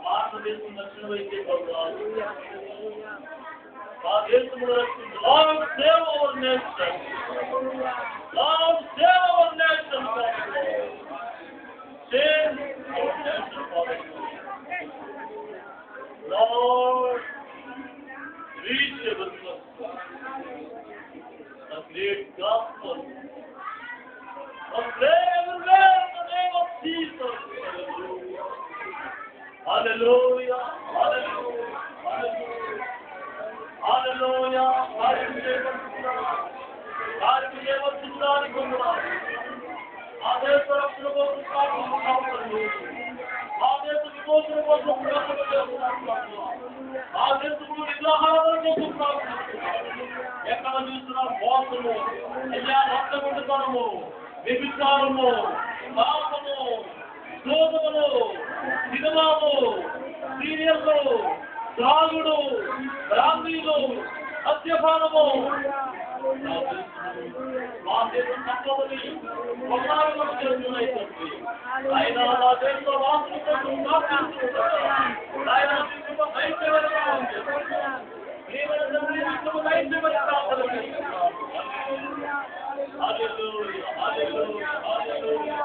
భారతదేశం దక్షిణ వైద్య మా దేశంలో రక్షించు. Lord, save our nation. Lord, save our nation, Father. Save our nation, Father. Lord, reach us the great gospel. Pray everywhere in the name of Jesus. Hallelujah. Hallelujah. Hallelujah. Hallelujah. Hallelujah. Hallelujah. ఎక్కడ చూసినా మోసము, రక్తముండుతనము, వ్యభిచారము, పాపము, శోధములు, సినిమాలు, సీరియల్లు, త్రాగుడు, బ్రాహ్మీలు, మద్యపానము, మా దేశం తప్పదని ఒకసారి చేస్తున్నాయి. ఆయన నా దేశంలో వాసుల కోసం ప్రార్థిస్తున్నాడు. ఆయన దైత్యవరంగా ఉంది. దైత్యవరి ప్రార్థన చేస్తున్నాడు. హల్లెలూయా, హల్లెలూయా, హల్లెలూయా,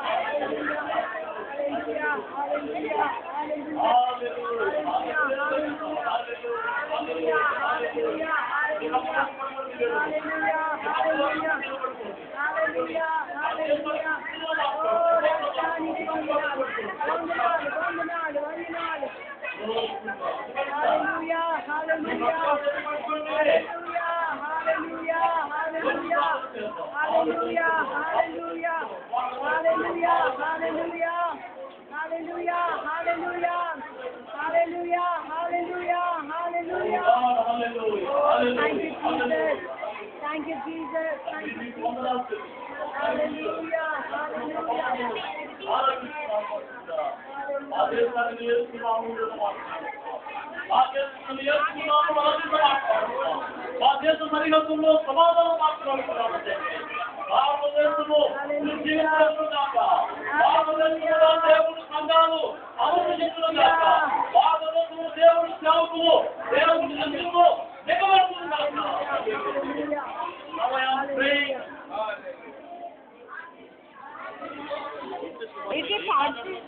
Thank you, Jesus. Thank you, Jesus. Hallelujah. దేశ సరిహద్దుల్లో సమాధానం మాట్లాడుతున్నాము. భారతదేశంలో జీవితంలో కాక, భారతదేశంలో దేవుడు సంఘాలు అమలు చేస్తున్న కాక, భారతదేశంలో దేవుడు సేవకులు దేవుడి సంఘంలో దిగబడుతుంది కాక. Is it